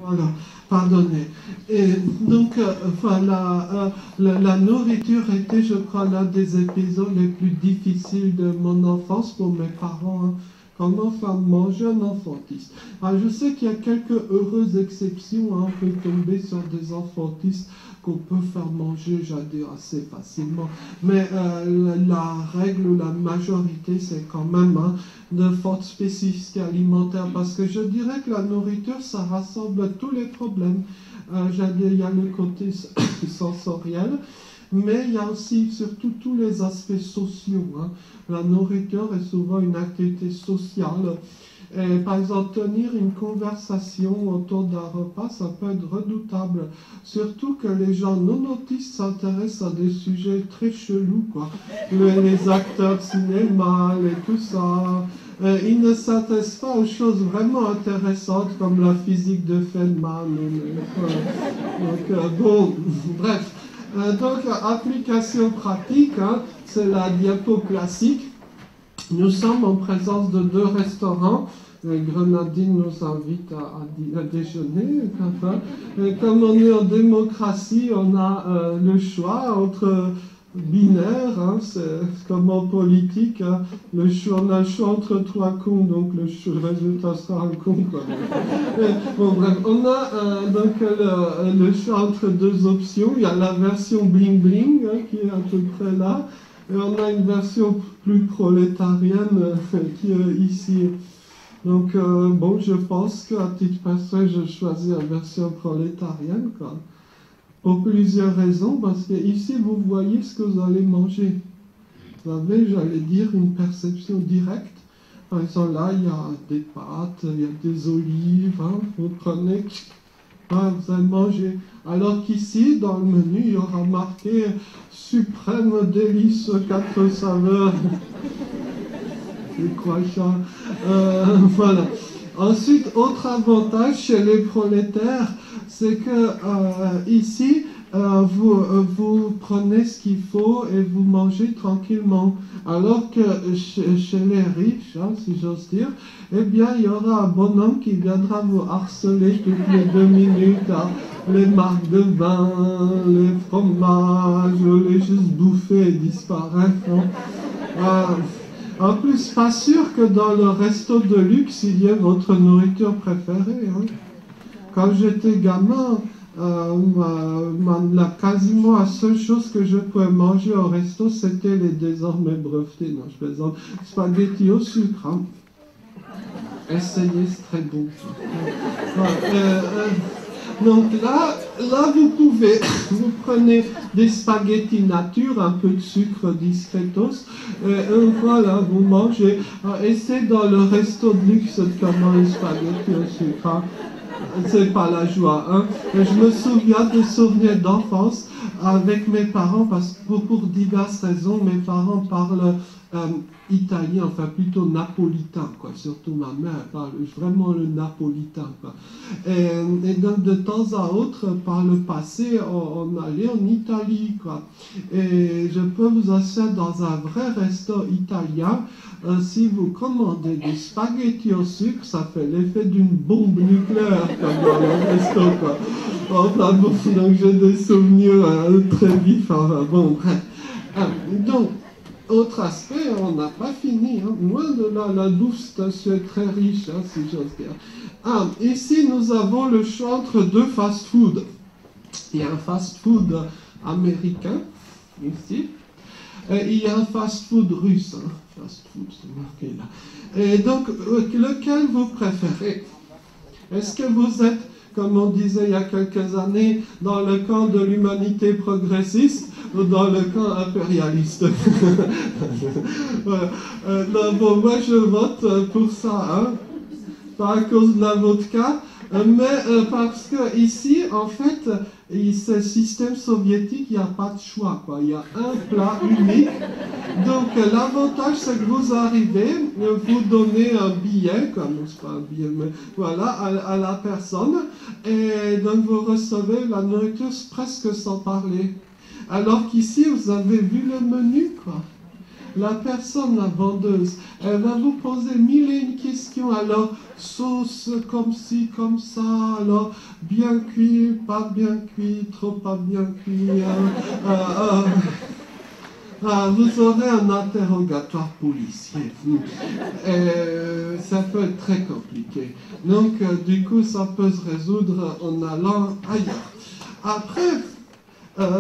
Voilà, pardonnez. Et donc, voilà, la nourriture était, je crois, l'un des épisodes les plus difficiles de mon enfance pour mes parents. Hein. Comment faire manger un enfantis. Alors, je sais qu'il y a quelques heureuses exceptions. Hein, on peut tomber sur des enfantis qu'on peut faire manger, j'allais dire, assez facilement. Mais la règle ou la majorité, c'est quand même de fortes spécificités alimentaires. Parce que je dirais que la nourriture, ça rassemble tous les problèmes. J'allais dire, il y a le côté sensoriel, mais il y a aussi surtout tous les aspects sociaux. Hein. La nourriture est souvent une activité sociale. Et, par exemple, tenir une conversation autour d'un repas, ça peut être redoutable. Surtout que les gens non autistes s'intéressent à des sujets très chelous, quoi. Les acteurs de cinéma et tout ça. Ils ne s'intéressent pas aux choses vraiment intéressantes comme la physique de Feynman. Bon, bref. Donc, application pratique, hein, c'est la diapo classique. Nous sommes en présence de 2 restaurants. Grenadine nous invite à déjeuner. Et comme on est en démocratie, on a le choix entre binaire, hein, c'est comme en politique, hein, on a le choix entre 3 cons, donc le résultat sera un con. Quoi. Bon, bref, on a donc le choix entre 2 options. Il y a la version bling bling, hein, qui est à peu près là, et on a une version plus prolétarienne qui est ici. Donc, bon, je pense qu'à titre personnel, je choisis la version prolétarienne, quoi. Pour plusieurs raisons, parce que ici, vous voyez ce que vous allez manger. Vous avez, j'allais dire, une perception directe. Par exemple, là, il y a des pâtes, il y a des olives, hein, vous prenez, hein, vous allez manger. Alors qu'ici, dans le menu, il y aura marqué « Suprême délice 4 saveurs ». C'est quoi ça? Voilà. Ensuite, autre avantage chez les prolétaires, c'est que ici, vous prenez ce qu'il faut et vous mangez tranquillement. Alors que chez les riches, hein, si j'ose dire, eh bien, il y aura un bonhomme qui viendra vous harceler toutes les 2 minutes. Hein, les marques de vin, les fromages, les juste bouffer et disparaître. Hein. En plus, pas sûr que dans le resto de luxe, il y ait votre nourriture préférée. Hein. Quand j'étais gamin, quasiment la seule chose que je pouvais manger au resto, c'était les désormais brevetés, non, je plaisante, spaghettis au sucre. Hein. Essayez, c'est très bon. Donc là, vous pouvez, vous prenez des spaghettis nature, un peu de sucre discretos, voilà, vous mangez. Et c'est dans le resto de luxe de commander les spaghettis au sucre. Hein. C'est pas la joie. Hein. Je me souviens des souvenirs d'enfance avec mes parents, parce que pour diverses raisons, mes parents parlent italien, enfin plutôt napolitain, quoi. Surtout ma mère parle vraiment le napolitain, quoi. Et donc de temps à autre, par le passé, on allait en Italie, quoi. Et je peux vous assurer, dans un vrai resto italien, si vous commandez des spaghettis au sucre, ça fait l'effet d'une bombe nucléaire, comme dans le resto, quoi. Enfin bon, donc j'ai des souvenirs très vifs, enfin bon, bref. Donc, autre aspect, on n'a pas fini, hein. Loin de là, la bouffe, c'est un sujet très riche, hein, si j'ose dire. Ici, nous avons le choix entre 2 fast-food. Il y a un fast-food américain, ici, et il y a un fast-food russe. Hein. Fast-food, c'est marqué là. Et donc, lequel vous préférez? Est-ce que vous êtes, comme on disait il y a quelques années, dans le camp de l'humanité progressiste ou dans le camp impérialiste? Non, bon, moi je vote pour ça, hein. Pas à cause de la vodka, mais parce que ici, en fait, c'est le système soviétique, il n'y a pas de choix, quoi. Il y a un plat unique. Donc l'avantage, c'est que vous arrivez, vous donnez un billet, comme c'est pas un billet, mais voilà, à la personne, et donc vous recevez la nourriture presque sans parler. Alors qu'ici, vous avez vu le menu, quoi. La personne, la vendeuse, elle va vous poser mille et une questions. Alors, sauce comme ci, comme ça, alors, bien cuit, pas bien cuit, trop pas bien cuit. Vous aurez un interrogatoire policier. Ça peut être très compliqué. Donc, du coup, ça peut se résoudre en allant ailleurs. Après,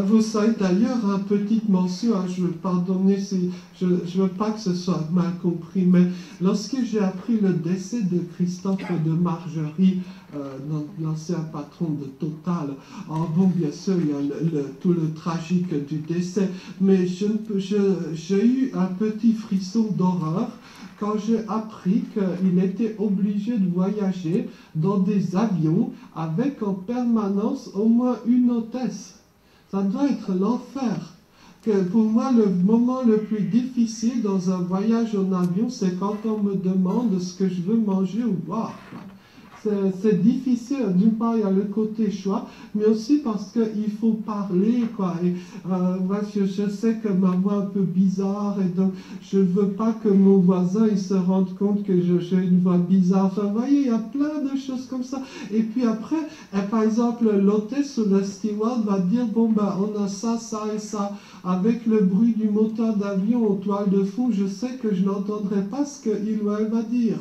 vous savez d'ailleurs, petite mention, je veux pardonner si je veux pas que ce soit mal compris, mais lorsque j'ai appris le décès de Christophe et de Marjorie, l'ancien patron de Total, bon, bien sûr, il y a tout le tragique du décès, mais j'ai eu un petit frisson d'horreur quand j'ai appris qu'il était obligé de voyager dans des avions avec en permanence au moins une hôtesse. Ça doit être l'enfer. Pour moi, le moment le plus difficile dans un voyage en avion, c'est quand on me demande ce que je veux manger ou boire. C'est difficile. D'une part, il y a le côté choix, mais aussi parce qu'il faut parler, quoi. Et, moi, je sais que ma voix est un peu bizarre, et donc je ne veux pas que mon voisin il se rende compte que j'ai une voix bizarre. Enfin, vous voyez, il y a plein de choses comme ça. Et puis après, par exemple, l'hôtesse ou le steward va dire, bon, ben, on a ça, ça et ça. Avec le bruit du moteur d'avion en toile de fond, je sais que je n'entendrai pas ce qu'il ou elle va dire.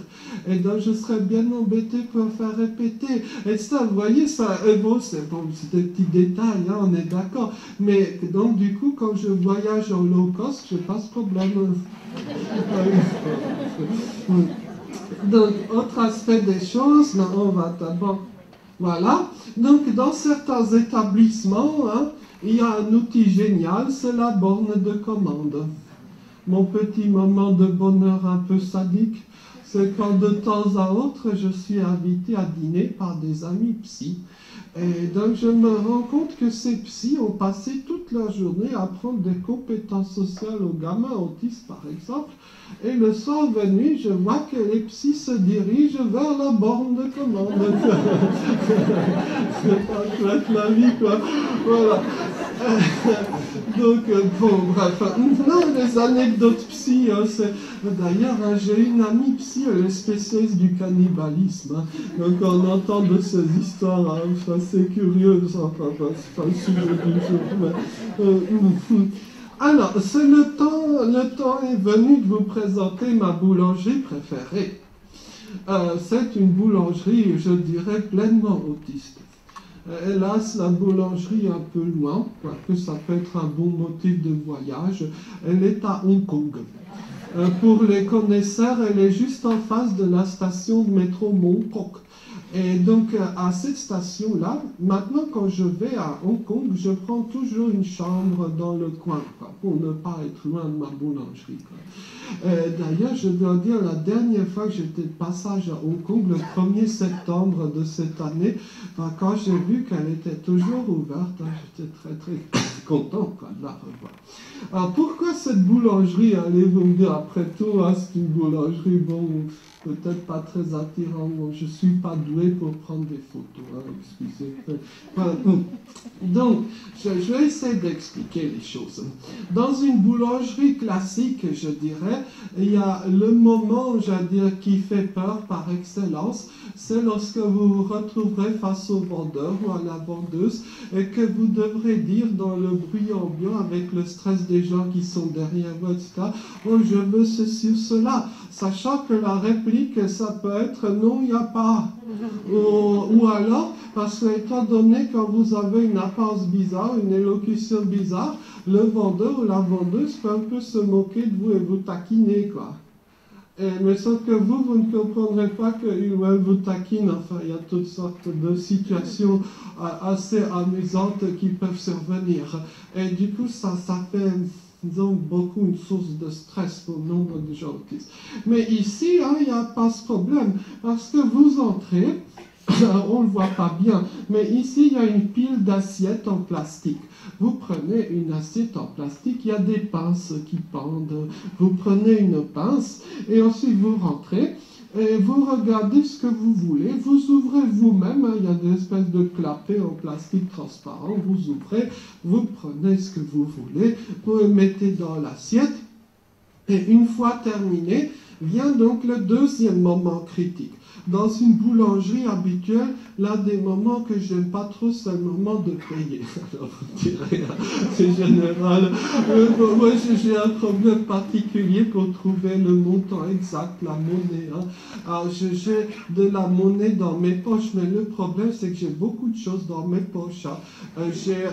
Et donc, je serais bien embêté pour faire répéter. Et ça, vous voyez, ça, bon, c'est des petits détails, hein, on est d'accord. Mais donc, du coup, quand je voyage en low cost, je n'ai pas ce problème. Donc, autre aspect des choses, là, on va d'abord... Voilà. Donc, dans certains établissements, hein, il y a un outil génial, c'est la borne de commande. Mon petit moment de bonheur un peu sadique, c'est quand de temps à autre, je suis invité à dîner par des amis psy. Et donc, je me rends compte que ces psys ont passé toute leur journée à apprendre des compétences sociales aux gamins autistes, par exemple. Et le soir venu, je vois que les psys se dirigent vers la borne de commande. C'est la vie, quoi. Voilà. Donc, bon, bref. Non, les anecdotes psy, hein, d'ailleurs, hein, j'ai une amie psy, elle est spécialiste du cannibalisme. Hein. Donc, on entend de ces histoires, hein, enfin, c'est curieux, enfin, c'est pas le sujet du jour. Alors, c'est le temps est venu de vous présenter ma boulangerie préférée. C'est une boulangerie, je dirais, pleinement autiste. Hélas, la boulangerie est un peu loin, quoique ça peut être un bon motif de voyage. Elle est à Hong Kong. Pour les connaisseurs, elle est juste en face de la station de métro Mong Kok. Et donc, à cette station-là, maintenant, quand je vais à Hong Kong, je prends toujours une chambre dans le coin, quoi, pour ne pas être loin de ma boulangerie. D'ailleurs, je dois dire, la dernière fois que j'étais de passage à Hong Kong, le 1er septembre de cette année, quand j'ai vu qu'elle était toujours ouverte, j'étais très, très content, quoi, de la revoir. Alors, pourquoi cette boulangerie? Allez-vous me dire, après tout, hein, c'est une boulangerie, bon, peut-être pas très attirant. Je ne suis pas doué pour prendre des photos, hein, excusez. Voilà. Donc, je vais essayer d'expliquer les choses. Dans une boulangerie classique, je dirais, il y a le moment, qui fait peur par excellence, c'est lorsque vous vous retrouverez face au vendeur ou à la vendeuse et que vous devrez dire dans le bruit ambiant avec le stress des gens qui sont derrière vous, etc., « Oh, je veux ceci ou cela », sachant que la réplique, ça peut être « Non, il n'y a pas ». Ou alors, parce que étant donné quand vous avez une apparence bizarre, une élocution bizarre, le vendeur ou la vendeuse peut un peu se moquer de vous et vous taquiner, quoi. Mais sauf que vous ne comprendrez pas qu'il ou elle vous taquine. Enfin, il y a toutes sortes de situations assez amusantes qui peuvent survenir. Et du coup, ça fait, disons, beaucoup une source de stress pour nombre de gens autistes. Mais ici, hein, il n'y a pas ce problème. Parce que vous entrez, on ne le voit pas bien, mais ici, il y a une pile d'assiettes en plastique. Vous prenez une assiette en plastique, il y a des pinces qui pendent. Vous prenez une pince et ensuite vous rentrez et vous regardez ce que vous voulez. Vous ouvrez vous-même, hein, il y a des espèces de clapets en plastique transparent. Vous ouvrez, vous prenez ce que vous voulez, vous le mettez dans l'assiette. Et une fois terminé, vient donc le deuxième moment critique. Dans une boulangerie habituelle, l'un des moments que j'aime pas trop, c'est le moment de payer. Alors, vous direz, c'est général. Moi, j'ai un problème particulier pour trouver le montant exact, la monnaie. Alors, j'ai de la monnaie dans mes poches, mais le problème, c'est que j'ai beaucoup de choses dans mes poches. J'ai,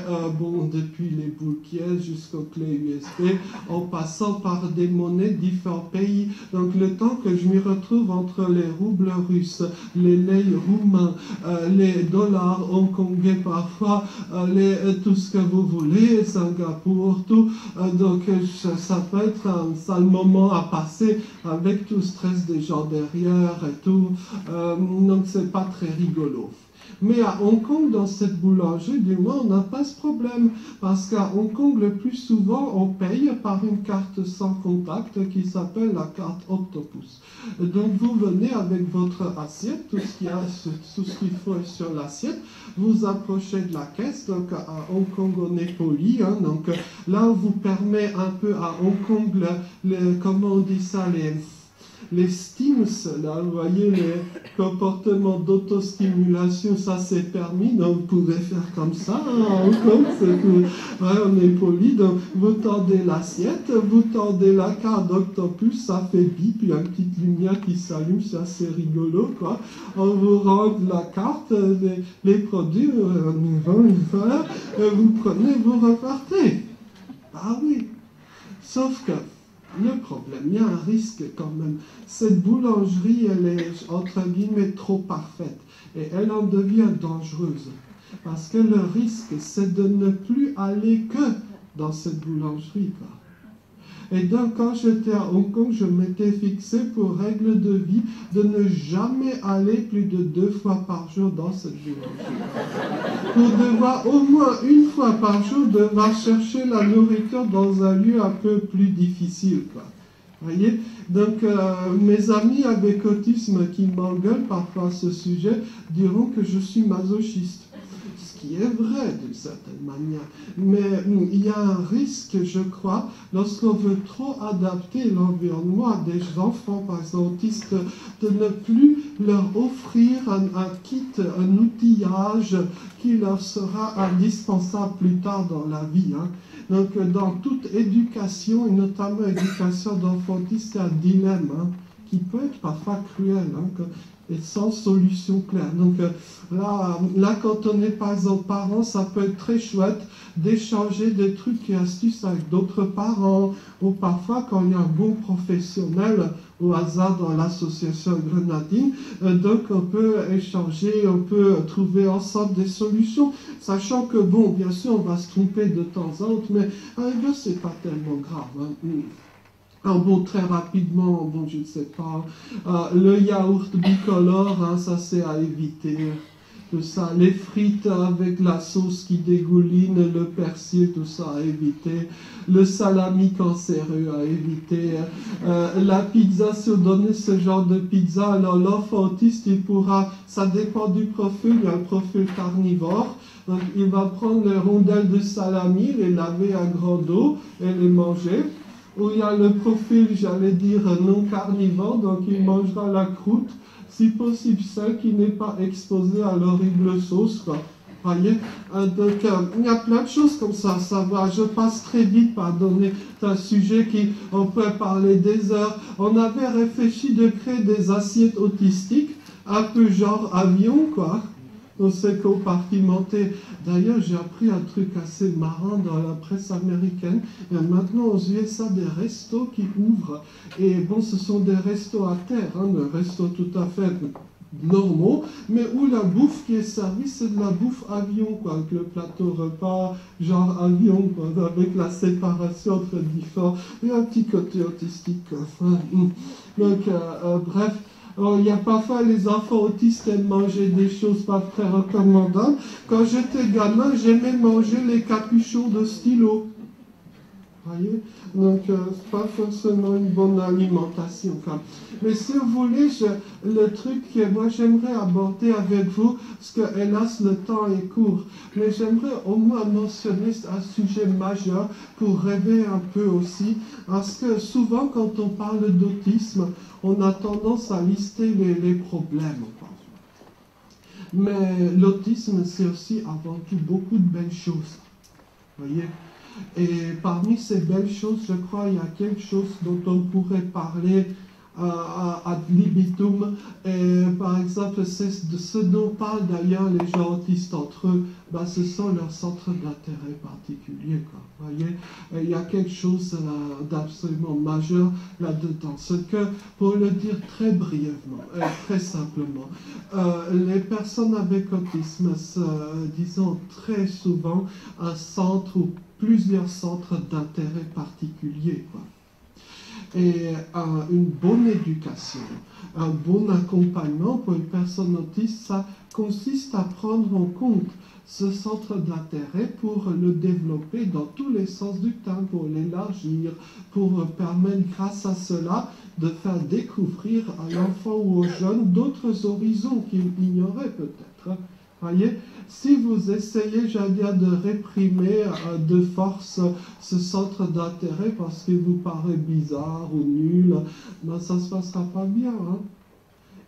depuis les boules pièces jusqu'aux clés USB, en passant par des monnaies de différents pays. Donc, le temps que je m'y retrouve entre les roubles russes, les lei roumains, les dollars hongkongais parfois, tout ce que vous voulez, Singapour, tout. Donc ça peut être un sale moment à passer avec tout le stress des gens derrière et tout. Donc c'est pas très rigolo. Mais à Hong Kong, dans cette boulangerie, du moins, on n'a pas ce problème. Parce qu'à Hong Kong, le plus souvent, on paye par une carte sans contact qui s'appelle la carte Octopus. Donc, vous venez avec votre assiette, tout ce qu'il faut est sur l'assiette, vous approchez de la caisse. Donc, à Hong Kong, on est poli. Donc, là, on vous permet un peu à Hong Kong, comment on dit ça, les stims, là, vous voyez, les comportements d'autostimulation, ça c'est permis, donc vous pouvez faire comme ça, en Hong Kong, on est poli, donc vous tendez l'assiette, vous tendez la carte d'Octopus, ça fait bip, il y a une petite lumière qui s'allume, c'est assez rigolo, quoi. On vous rend la carte, les produits, voilà, vous prenez, vous repartez. Ah oui, sauf que le problème, il y a un risque quand même. Cette boulangerie, elle est, entre guillemets, trop parfaite. Et elle en devient dangereuse. Parce que le risque, c'est de ne plus aller que dans cette boulangerie, quoi. Et donc, quand j'étais à Hong Kong, je m'étais fixé pour règle de vie de ne jamais aller plus de 2 fois par jour dans cette boulangerie. Pour devoir, au moins une fois par jour, devoir chercher la nourriture dans un lieu un peu plus difficile, quoi. Voyez? Donc, mes amis avec autisme qui m'engueulent parfois à ce sujet diront que je suis masochiste. Ce qui est vrai d'une certaine manière. Mais il y a un risque, je crois, lorsqu'on veut trop adapter l'environnement à des enfants, par exemple autistes, de ne plus leur offrir un kit, un outillage qui leur sera indispensable plus tard dans la vie. Donc, dans toute éducation, et notamment éducation d'enfants autistes, c'est un dilemme qui peut être parfois cruel. Et sans solution claire. Donc là, quand on est par exemple parent, ça peut être très chouette d'échanger des trucs et astuces avec d'autres parents, ou parfois quand il y a un bon professionnel au hasard dans l'association Grenadine, donc on peut échanger, on peut trouver ensemble des solutions, sachant que bon, bien sûr, on va se tromper de temps en temps, mais c'est pas tellement grave. Très rapidement, je ne sais pas, le yaourt bicolore, ça c'est à éviter, tout ça, les frites avec la sauce qui dégouline, le persil, tout ça à éviter, le salami cancéreux à éviter, la pizza, si on donnait ce genre de pizza, alors l'enfant autiste, il pourra, ça dépend du profil, il y a un profil carnivore, donc il va prendre les rondelles de salami, les laver à grande eau et les manger. Où il y a le profil, j'allais dire, non carnivore, donc il mangera la croûte, si possible celle qui n'est pas exposée à l'horrible sauce, quoi. Voyez, donc il y a plein de choses comme ça va, je passe très vite, pardonnez, c'est un sujet on peut parler des heures. On avait réfléchi de créer des assiettes autistiques, un peu genre avion, quoi. On s'est compartimenté. D'ailleurs, j'ai appris un truc assez marrant dans la presse américaine. Et maintenant, aux USA, des restos qui ouvrent. Et bon, ce sont des restos à terre, des restos tout à fait normaux, mais où la bouffe qui est servie, c'est de la bouffe avion, quoi, avec le plateau repas, genre avion, quoi, avec la séparation entre différents. Il y a un petit côté autistique, quoi. Donc, bref. Il y a parfois les enfants autistes aiment manger des choses pas très recommandables. Quand j'étais gamin, j'aimais manger les capuchons de stylo. Voyez, donc pas forcément une bonne alimentation. Quoi. Mais si vous voulez, le truc que moi j'aimerais aborder avec vous, parce que hélas le temps est court, mais j'aimerais au moins mentionner un sujet majeur pour rêver un peu aussi, parce que souvent quand on parle d'autisme, on a tendance à lister les problèmes. Quoi. Mais l'autisme, c'est aussi avant tout beaucoup de belles choses. Voyez. Et parmi ces belles choses, je crois, il y a quelque chose dont on pourrait parler ad libitum. Et par exemple, c'est de ce dont parlent d'ailleurs les gens autistes entre eux, ben, ce sont leurs centres d'intérêt particuliers. Quoi, voyez. Et il y a quelque chose d'absolument majeur là-dedans. Ce que, pour le dire très brièvement, très simplement, les personnes avec autisme, disons très souvent, un centre ou plusieurs centres d'intérêt particuliers. Quoi. Et une bonne éducation, un bon accompagnement pour une personne autiste, ça consiste à prendre en compte ce centre d'intérêt pour le développer dans tous les sens du terme, pour l'élargir, pour permettre grâce à cela de faire découvrir à l'enfant ou au jeune d'autres horizons qu'il ignorait peut-être. Voyez, si vous essayez, j'allais dire, de réprimer de force ce centre d'intérêt parce qu'il vous paraît bizarre ou nul, ben ça ne se passera pas bien. Hein.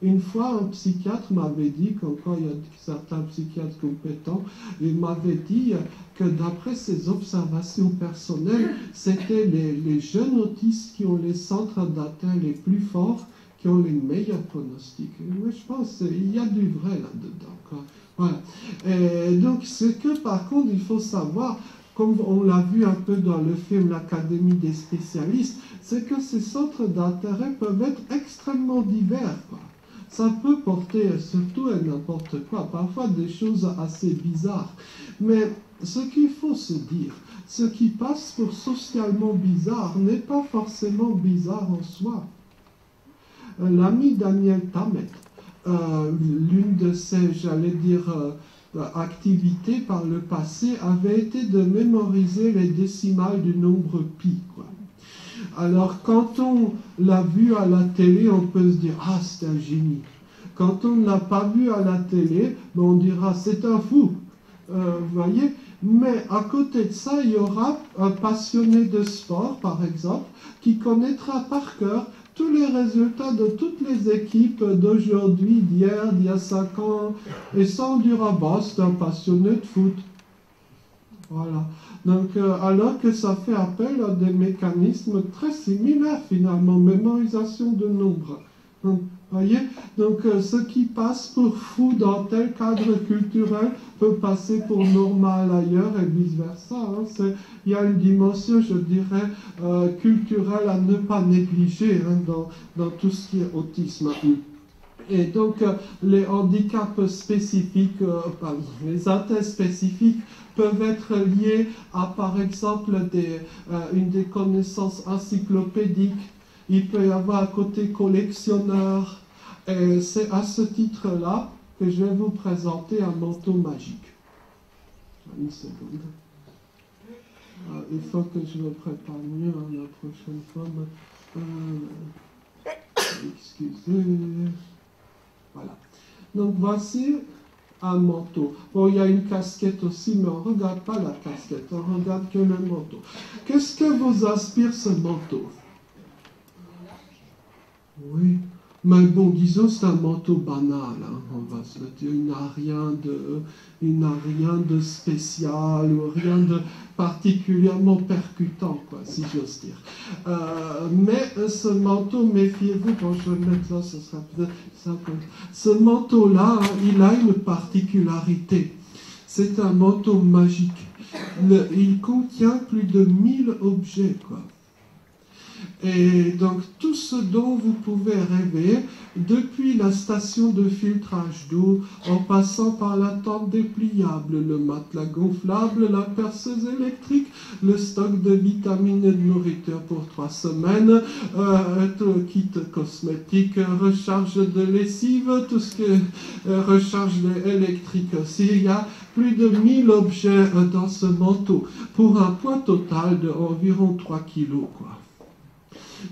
Une fois, un psychiatre m'avait dit, comme quoi il y a certains psychiatres compétents, il m'avait dit que d'après ses observations personnelles, c'était les jeunes autistes qui ont les centres d'intérêt les plus forts, qui ont les meilleurs pronostics. Mais je pense qu'il y a du vrai là-dedans. Quoi. Voilà. Et donc, c'est que par contre, il faut savoir, comme on l'a vu un peu dans le film L'Académie des spécialistes, c'est que ces centres d'intérêt peuvent être extrêmement divers. Quoi. Ça peut porter surtout à n'importe quoi, parfois des choses assez bizarres. Mais ce qu'il faut se dire, ce qui passe pour socialement bizarre n'est pas forcément bizarre en soi. L'ami Daniel Tammet, l'une de ses, j'allais dire, activités par le passé avait été de mémoriser les décimales du nombre pi. Quoi. Alors, quand on l'a vu à la télé, on peut se dire « Ah, c'est un génie ». Quand on ne l'a pas vu à la télé, on dira « C'est un fou ». Vous voyez. Mais à côté de ça, il y aura un passionné de sport, par exemple, qui connaîtra par cœur tous les résultats de toutes les équipes d'aujourd'hui, d'hier, d'il y a 5 ans, et ça on dira, bah, c'est un passionné de foot. Voilà. Donc, alors que ça fait appel à des mécanismes très similaires, finalement, mémorisation de nombres. Donc, voyez, donc ce qui passe pour fou dans tel cadre culturel peut passer pour normal ailleurs et vice-versa. Hein. Il y a une dimension, je dirais, culturelle à ne pas négliger hein, dans tout ce qui est autisme. Et donc, les handicaps spécifiques, les atteintes spécifiques peuvent être liés à, par exemple, une des connaissances encyclopédiques. Il peut y avoir un côté collectionneur. Et c'est à ce titre-là que je vais vous présenter un manteau magique. Une seconde. Il faut que je me prépare mieux hein, la prochaine fois. Excusez. Voilà. Donc voici un manteau. Bon, il y a une casquette aussi, mais on ne regarde pas la casquette, on regarde que le manteau. Qu'est-ce que vous inspire ce manteau? Oui, mais bon, disons c'est un manteau banal, hein, on va se le dire, il n'a rien de spécial ou rien de particulièrement percutant, quoi, si j'ose dire. Mais ce manteau, méfiez-vous, quand je vais le mettre là, ce sera peut-être simple. Ce manteau-là, hein, il a une particularité. C'est un manteau magique. Il contient plus de 1000 objets, quoi. Et donc tout ce dont vous pouvez rêver, depuis la station de filtrage d'eau, en passant par la tente dépliable, le matelas gonflable, la perceuse électrique, le stock de vitamines et de nourriture pour 3 semaines, kit cosmétique, recharge de lessive, tout ce que recharge électrique aussi. Il y a plus de 1000 objets dans ce manteau, pour un poids total de environ 3 kilos, quoi.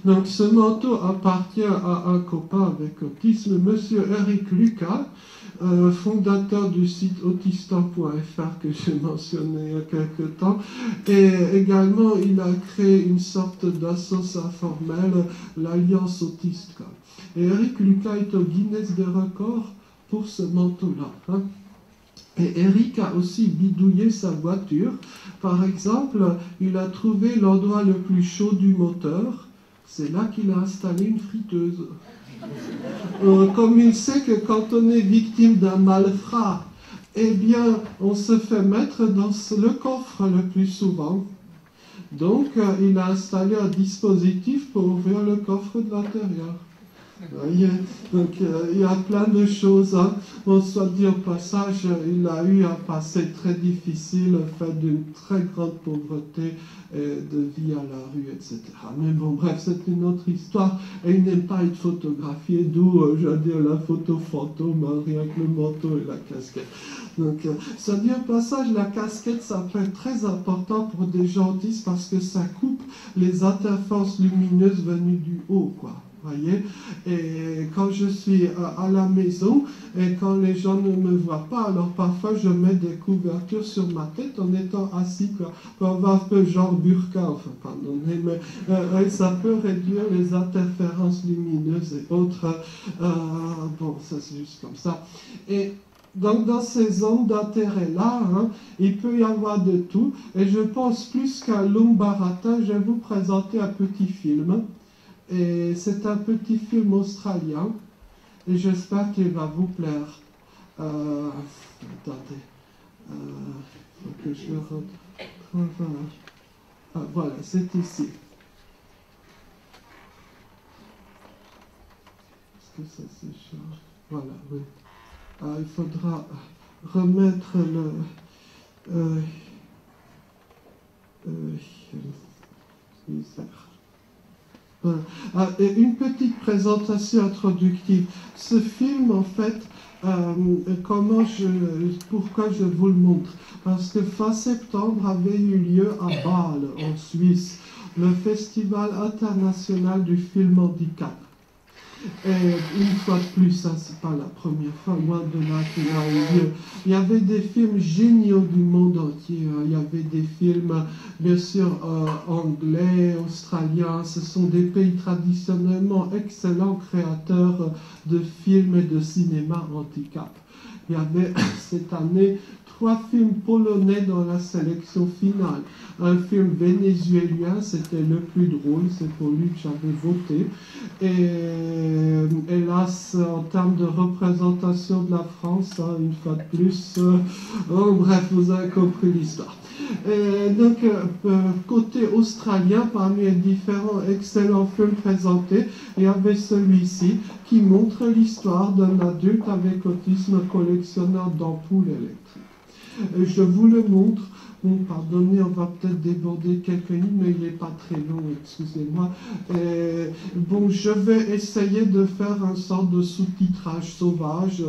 Donc ce manteau appartient à un copain avec autisme, monsieur Eric Lucas, fondateur du site autistan.fr que j'ai mentionné il y a quelque temps. Et également, il a créé une sorte d'association informelle, l'Alliance Autiste. Et Eric Lucas est au Guinness des records pour ce manteau-là. Hein. Et Eric a aussi bidouillé sa voiture. Par exemple, il a trouvé l'endroit le plus chaud du moteur. C'est là qu'il a installé une friteuse. Comme il sait que quand on est victime d'un malfrat, eh bien, on se fait mettre dans le coffre le plus souvent. Donc, il a installé un dispositif pour ouvrir le coffre de l'intérieur. Voyez, donc il y a plein de choses. Hein. Bon, soit dit au passage, il a eu un passé très difficile, fait d'une très grande pauvreté, de vie à la rue, etc. Mais bon, bref, c'est une autre histoire. Et il n'aime pas être photographié, d'où, je veux dire, la photo fantôme, hein, rien que le manteau et la casquette. Donc, soit dit au passage, la casquette, ça peut être très important pour des gens autistes parce que ça coupe les interférences lumineuses venues du haut, quoi. Voyez, et quand je suis à la maison et quand les gens ne me voient pas, alors parfois je mets des couvertures sur ma tête en étant assis, quoi, pour avoir un peu genre burqa, enfin pardonnez, mais ça peut réduire les interférences lumineuses et autres. Bon, ça c'est juste comme ça. Et donc dans ces zones d'intérêt-là, hein, il peut y avoir de tout. Et je pense plus qu'un long baratin, je vais vous présenter un petit film. Et c'est un petit film australien, et j'espère qu'il va vous plaire. Attendez, il faut que je le retrouve. Voilà, c'est ici. Est-ce que ça s'échange? Voilà, oui. Il faudra remettre le... Une petite présentation introductive. Ce film, en fait, pourquoi je vous le montre? Parce que fin septembre avait eu lieu à Bâle, en Suisse, le Festival international du film handicap. Et une fois de plus, ça c'est pas la première fois, loin de là qu'il a eu lieu. Il y avait des films géniaux du monde entier. Il y avait des films, bien sûr, anglais, australiens. Ce sont des pays traditionnellement excellents créateurs de films et de cinéma handicap. Il y avait cette année 3 films polonais dans la sélection finale. Un film vénézuélien, c'était le plus drôle, c'est pour lui que j'avais voté. Et hélas, en termes de représentation de la France, hein, une fois de plus, bref, vous avez compris l'histoire. Et donc, côté australien, parmi les différents excellents films présentés, il y avait celui-ci qui montre l'histoire d'un adulte avec autisme collectionneur d'ampoules électriques. Et je vous le montre. Bon, pardonnez, on va peut-être déborder quelques lignes, mais il n'est pas très long, excusez-moi. Bon, je vais essayer de faire un sort de sous-titrage sauvage,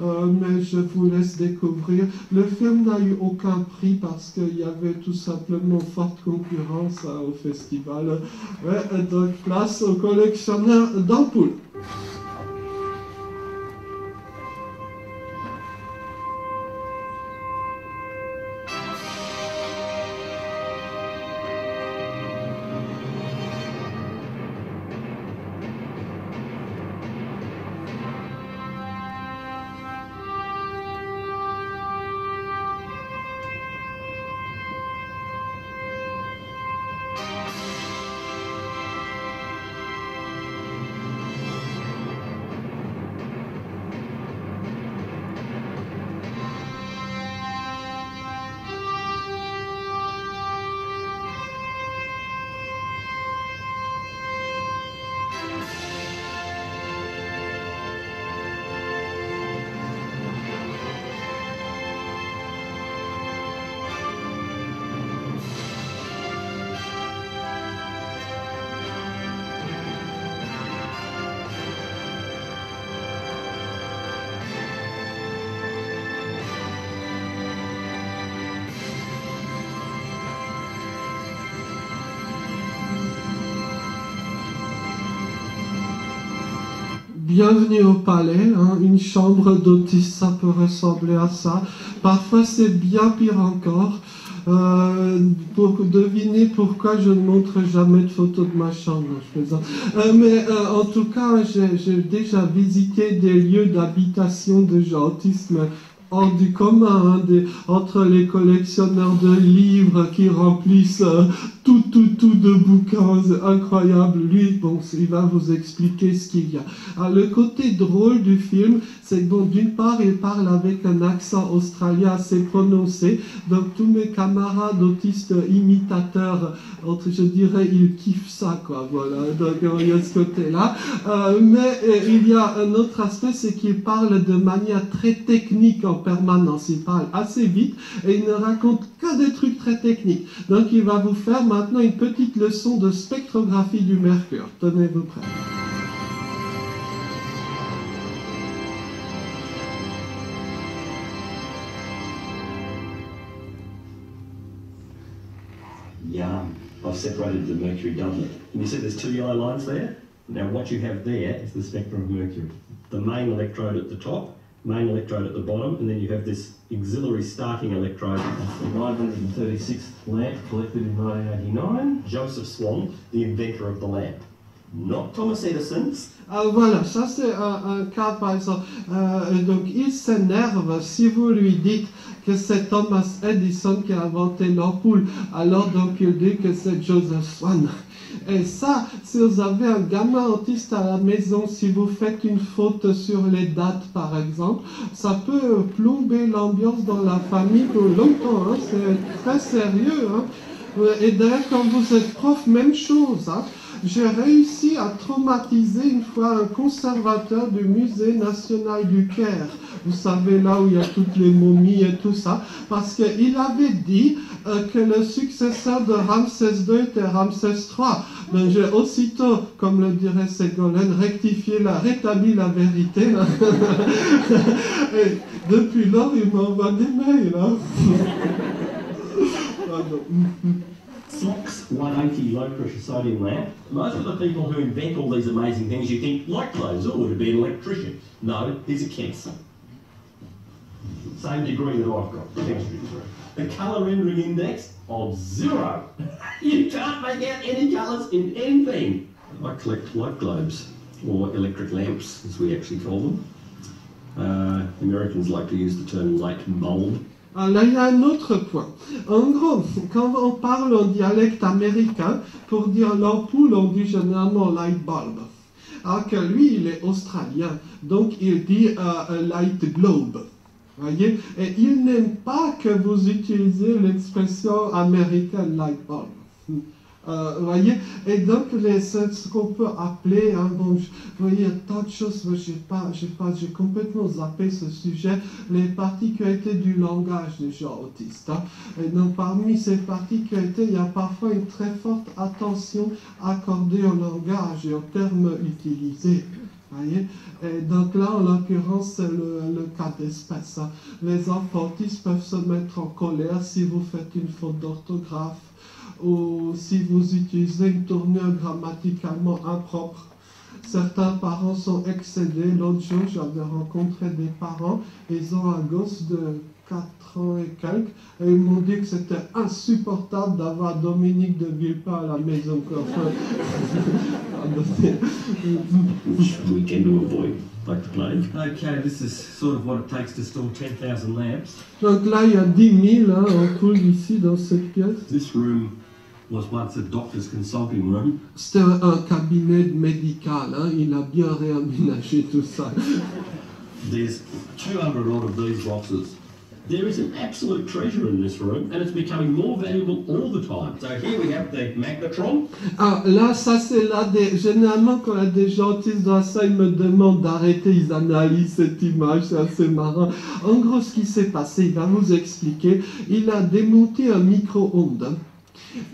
mais je vous laisse découvrir. Le film n'a eu aucun prix parce qu'il y avait tout simplement forte concurrence au festival. Donc, place aux collectionneurs d'ampoules. bienvenue au palais, hein, une chambre d'autiste, ça peut ressembler à ça. Parfois c'est bien pire encore. Pour deviner pourquoi je ne montre jamais de photos de ma chambre, je plaisante. En tout cas, j'ai déjà visité des lieux d'habitation de gens autistes hors du commun, hein, entre les collectionneurs de livres qui remplissent tout de bouquins incroyables. Lui, bon, il va vous expliquer ce qu'il y a. Alors, le côté drôle du film, c'est que bon, d'une part, il parle avec un accent australien assez prononcé, donc tous mes camarades autistes imitateurs, je dirais, ils kiffent ça, quoi, voilà, donc il y a ce côté-là. Il y a un autre aspect, c'est qu'il parle de manière très technique en permanence, il parle assez vite et il ne raconte que des trucs très techniques. Donc il va vous faire maintenant une petite leçon de spectrographie du mercure. Tenez-vous prêts. Yeah, I've separated the mercury doublet. And you see there's two yellow lines there? Now what you have there is the spectrum of mercury. The main electrode at the top, main electrode at the bottom, and then you have this auxiliary starting electrode. That's the 936th lamp collected in 1989. Joseph Swan, the inventor of the lamp. Not Thomas Edison's. Voilà, ça c'est un cas par exemple. Donc il s'énerve si vous lui dites que c'est Thomas Edison qui a inventé l'ampoule. Alors donc il dit que c'est Joseph Swan. Et ça, si vous avez un gamin autiste à la maison, si vous faites une faute sur les dates par exemple, ça peut plomber l'ambiance dans la famille pour longtemps. Hein. C'est très sérieux. Hein. Et d'ailleurs, quand vous êtes prof, même chose. Hein. J'ai réussi à traumatiser une fois un conservateur du musée national du Caire. Vous savez, là où il y a toutes les momies et tout ça. Parce qu'il avait dit que le successeur de Ramsès II était Ramsès III. Donc j'ai aussitôt, comme le dirait Ségolène, rétabli la vérité. Et depuis lors, il m'envoie des mails. Hein. Pardon. Fox 180 low pressure sodium lamp. Most of the people who invent all these amazing things, you think, like clothes, oh, would it be an electrician? No, he's a chemist. Same degree that I've got, chemistry degree. The colour rendering index of 0. You can't make out any colours in anything. I collect light globes, or electric lamps, as we actually call them. Americans like to use the term light bulb. Alors là, il y a un autre point. En gros, quand on parle en dialecte américain, pour dire l'ampoule, on dit généralement light bulb. Alors que lui, il est australien, donc il dit light globe. Voyez? Et il n'aime pas que vous utilisiez l'expression américaine light bulb. Voyez, et donc c'est ce qu'on peut appeler, hein, bon, vous voyez, tant de choses, j'ai complètement zappé ce sujet, les particularités du langage des gens autistes. Hein. Et donc parmi ces particularités, il y a parfois une très forte attention accordée au langage et aux termes utilisés. Voyez? Et donc là, en l'occurrence, c'est le cas d'espèce. Hein. Les enfants autistes peuvent se mettre en colère si vous faites une faute d'orthographe, ou si vous utilisez une tournure grammaticalement impropre. Certains parents sont excédés. L'autre jour, j'avais rencontré des parents, ils ont un gosse de 4 ans et quelques, et ils m'ont dit que c'était insupportable d'avoir Dominique de Villepin à la maison. Which we tend to avoid, like the plague. Okay, this is sort of what it takes to store 10,000 lamps. Donc là, il y a 10 000 ampoules ici dans cette pièce. This room was once a doctor's consulting room. C'était un cabinet médical, hein. Il a bien réaménagé tout ça. There's 200 odd of these boxes. There is an absolute treasure in this room, and it's becoming more valuable all the time. So here we have the magnetron. Ah, là, ça c'est là généralement quand il y a des gens autistes dans ça, ils me demandent d'arrêter, ils analysent cette image, c'est assez marrant. En gros, ce qui s'est passé, il va vous expliquer, il a démonté un micro-ondes.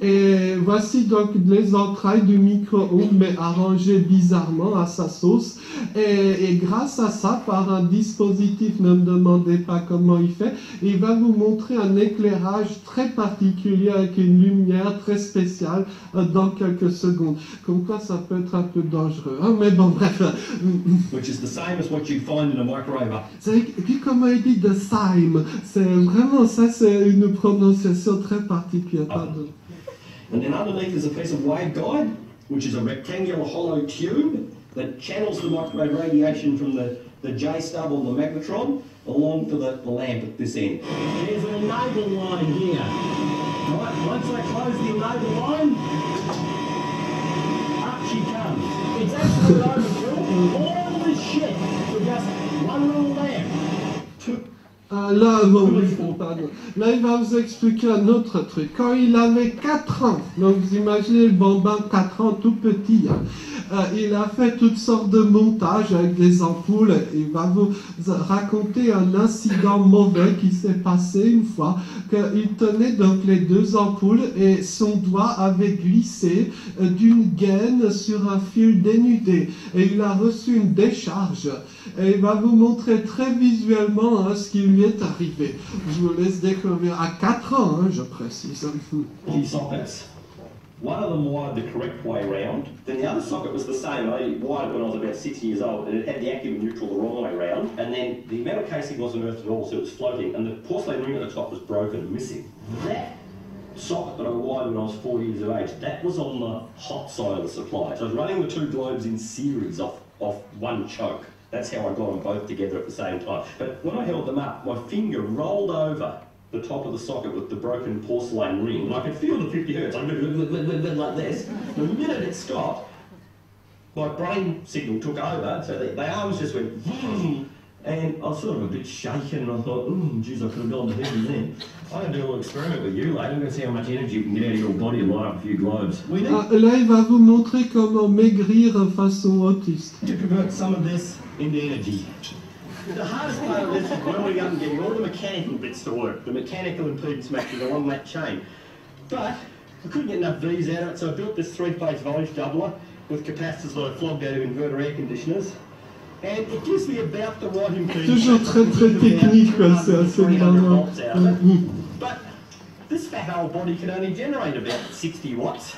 Et voici donc les entrailles du micro-ondes, mais arrangées bizarrement à sa sauce. Et grâce à ça, par un dispositif, ne me demandez pas comment il fait, il va vous montrer un éclairage très particulier avec une lumière très spéciale dans quelques secondes. Comme quoi, ça peut être un peu dangereux, hein, mais bon, bref. Which is the same as what you'd find in a microwave oven. Et puis, comment il dit the same, c'est vraiment ça, c'est une prononciation très particulière. Pardon. And then underneath is a piece of waveguide, which is a rectangular hollow tube that channels the microwave radiation from the J stub or the magnetron along to the lamp at this end. There's an enable line here. Right, once I close the enable line, up she comes. It's absolute overkill. All this shit for just one little lamp. Là, bon, pardon. Là, il va vous expliquer un autre truc. Quand il avait 4 ans, donc vous imaginez le bambin 4 ans tout petit, hein, il a fait toutes sortes de montages avec des ampoules. Il va vous raconter un incident mauvais qui s'est passé une fois, qu'il tenait donc les 2 ampoules et son doigt avait glissé d'une gaine sur un fil dénudé. Et il a reçu une décharge. Et il va vous montrer très visuellement ce qui lui est arrivé. Je vous laisse découvrir à 4 ans, je précise. These sockets. One of them wired the correct way round, then the other socket was the same. I wired it when I was about 6 years old, and it had the active and neutral the wrong way round, and then the metal casing wasn't earthed at all, so it was floating, and the porcelain ring at the top was broken and missing. That socket that I wired when I was 4 years of age, that was on the hot side of the supply. So I was running the 2 globes in series off one choke. That's how I got them both together at the same time. But when I held them up, my finger rolled over the top of the socket with the broken porcelain ring. And I could feel the 50 hertz. I like this. The minute it stopped, my brain signal took over, so the arms just went vroom, and I was sort of a bit shaken, and I thought, geez, I could have gone to heaven then. I'm going to do a little experiment with you later. I'm going to see how much energy you can get out of your body and light up a few globes. Là, il va vous montrer comment maigrir façon autiste. To convert some of this into energy. The hardest part of this is welding up and getting all the mechanical bits to work, the mechanical impedance matching along that chain. But I couldn't get enough V's out of it, so I built this 3-phase voltage doubler with capacitors that I flogged out of inverter air conditioners. And it gives me about the right impedance. Toujours très technique, quoi, c'est assez marrant. But this fat old body can only generate about 60 watts.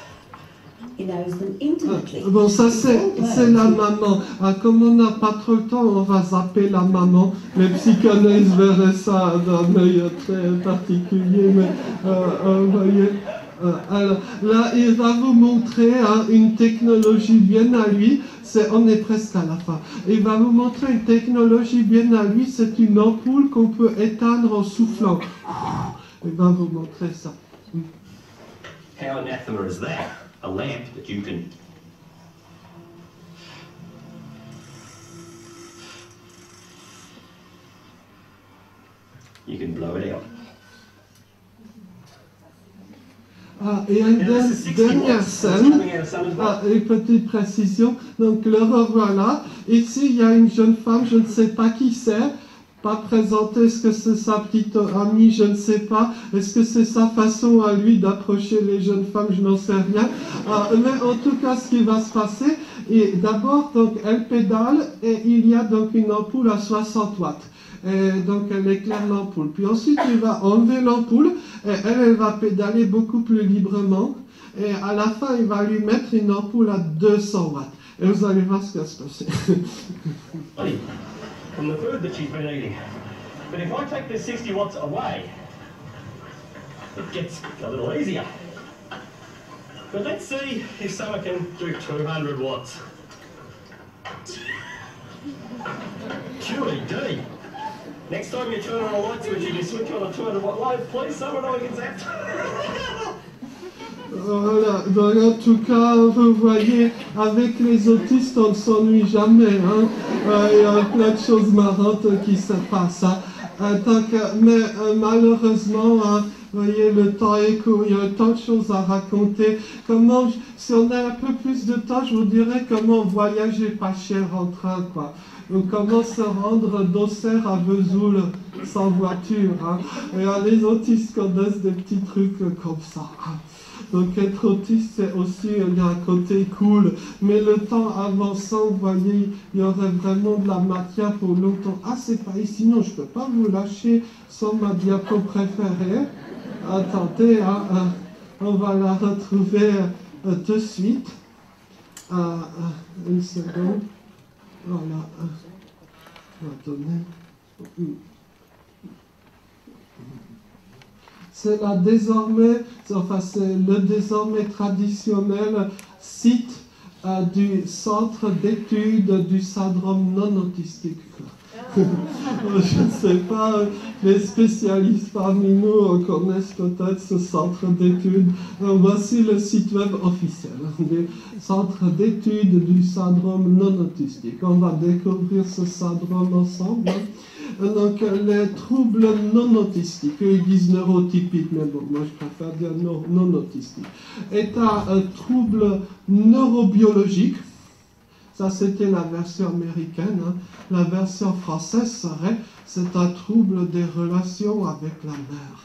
Bon, ça c'est la maman. Comme on n'a pas trop le temps, on va zapper la maman. Les psychanalystes verraient ça d'un œil très particulier, mais voyez. Alors là, il va vous montrer une technologie bien à lui. On est presque à la fin. Il va vous montrer une technologie bien à lui. C'est une ampoule qu'on peut éteindre en soufflant. Il va vous montrer ça. How anathema is that? A lamp that you can blow it out. Et une dernière scène, une petite précision, donc le revoilà. Ici, il y a une jeune femme, je ne sais pas qui c'est, pas présenter, est-ce que c'est sa petite amie, je ne sais pas, est-ce que c'est sa façon à lui d'approcher les jeunes femmes, je n'en sais rien. Mais en tout cas, ce qui va se passer, et d'abord, donc, elle pédale et il y a donc une ampoule à 60 watts. Et donc elle éclaire l'ampoule. Puis ensuite il va enlever l'ampoule et elle va pédaler beaucoup plus librement. Et à la fin il va lui mettre une ampoule à 200 watts. Et vous allez voir ce qui va se passer. From the food that she's been eating. But if I take this 60 watts away, it gets a little easier. But let's see if someone can do 200 watts. QED. Next time you turn on a light switch and you switch on a 200 watt light, please someone get zapped. Voilà, donc en tout cas, vous voyez, avec les autistes, on ne s'ennuie jamais. Hein. Il y a plein de choses marrantes qui se passent. Mais malheureusement, vous voyez, le temps est court, il y a tant de choses à raconter. Si on a un peu plus de temps, je vous dirais comment voyager pas cher en train, quoi. Ou comment se rendre d'Auxerre à Vesoul sans voiture. Hein. Et les autistes connaissent des petits trucs comme ça. Donc être autiste, c'est aussi, il y a un côté cool. Mais le temps avançant, vous voyez, il y aurait vraiment de la matière pour longtemps. Ah, c'est pas ici, non, je peux pas vous lâcher sans ma diapo préférée. Attendez, on va la retrouver de suite. Une seconde. Voilà. On va donner. C'est la désormais, enfin c'est le désormais traditionnel site du centre d'études du syndrome non autistique. Je ne sais pas, les spécialistes parmi nous connaissent peut-être ce centre d'études. Voici le site web officiel du centre d'études du syndrome non autistique. On va découvrir ce syndrome ensemble. Donc, les troubles non autistiques, ils disent neurotypiques, mais bon, moi je préfère dire non autistiques, est un trouble neurobiologique. Ça, c'était la version américaine. La version française serait, c'est un trouble des relations avec la mère.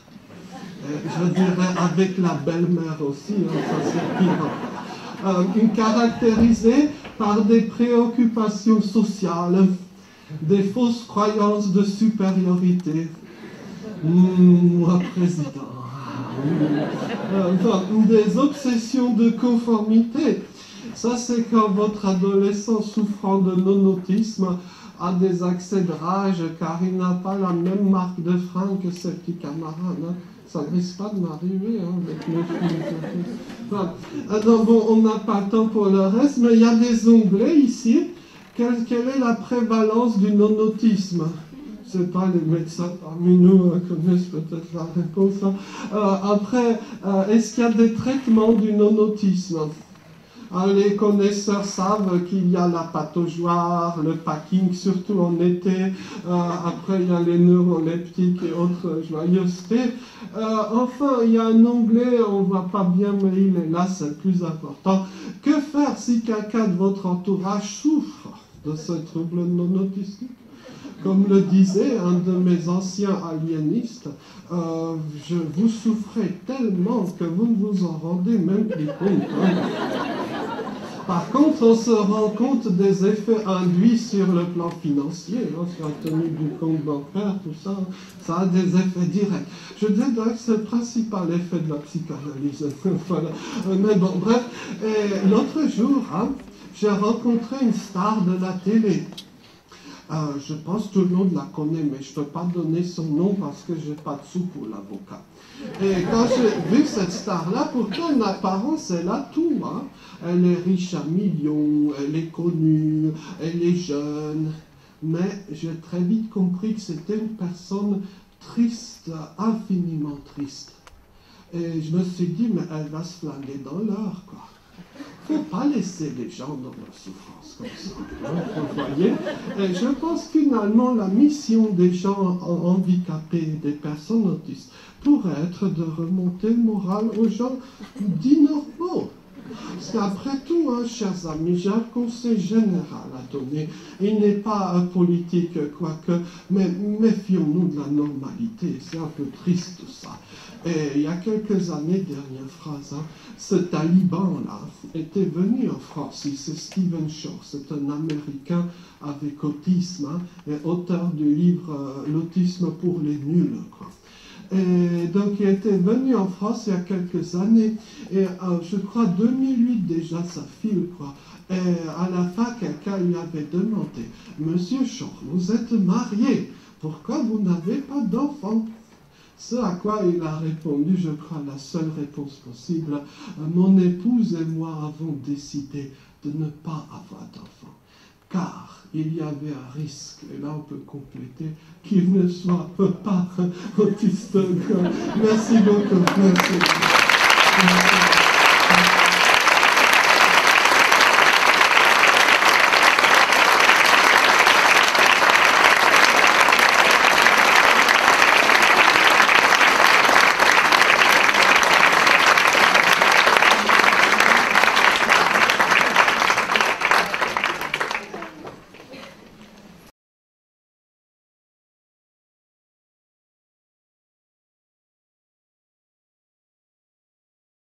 Je dirais avec la belle-mère aussi, ça c'est pire. Caractérisé par des préoccupations sociales, des fausses croyances de supériorité. Moi, président. Des obsessions de conformité. Ça, c'est quand votre adolescent souffrant de non-autisme a des accès de rage car il n'a pas la même marque de frein que ses petits camarades. Ça ne risque pas de m'arriver avec mes filles. Donc, bon, on n'a pas le temps pour le reste, mais il y a des onglets ici. Quelle est la prévalence du non-autisme? Je ne sais pas, les médecins parmi nous connaissent peut-être la réponse. Après, est-ce qu'il y a des traitements du non-autisme? Les connaisseurs savent qu'il y a la pataugeoire, le packing, surtout en été. Après, il y a les neuroleptiques et autres joyeusetés. Enfin, il y a un onglet, on ne voit pas bien, mais il est là, c'est le plus important. Que faire si quelqu'un de votre entourage souffre de ce trouble non autistique? Comme le disait un de mes anciens aliénistes, vous souffrez tellement que vous ne vous en rendez même plus compte. Par contre, on se rend compte des effets induits sur le plan financier, sur la tenue du compte bancaire, tout ça, ça a des effets directs. Je dirais que c'est le principal effet de la psychanalyse. Voilà. Mais bon, bref, l'autre jour, j'ai rencontré une star de la télé. Je pense que tout le monde la connaît, mais je ne peux pas donner son nom parce que je n'ai pas de sous pour l'avocat. Et quand j'ai vu cette star-là, pourtant, en apparence, elle a tout. Elle est riche à millions, elle est connue, elle est jeune. Mais j'ai très vite compris que c'était une personne triste, infiniment triste. Et je me suis dit, mais elle va se flinguer dans l'heure, quoi. Il ne faut pas laisser les gens dans leur souffrance comme ça. Vous voyez? Et je pense finalement la mission des gens handicapés, des personnes autistes, pourrait être de remonter le moral aux gens dits normaux. Parce qu'après tout, chers amis, j'ai un conseil général à donner. Il n'est pas politique, quoique, mais méfions-nous de la normalité. C'est un peu triste, ça. Et il y a quelques années, dernière phrase, ce taliban-là était venu en France. C'est Stephen Shore, c'est un Américain avec autisme, et auteur du livre L'autisme pour les nuls, quoi. Et donc, il était venu en France il y a quelques années, et je crois 2008 déjà, ça file, quoi. Et à la fin, quelqu'un lui avait demandé, « Monsieur Shore, vous êtes marié, pourquoi vous n'avez pas d'enfant ?» Ce à quoi il a répondu, je crois, la seule réponse possible, « Mon épouse et moi avons décidé de ne pas avoir d'enfant, car il y avait un risque, et là on peut compléter, qu'il ne soit pas autiste. » Merci beaucoup. Merci.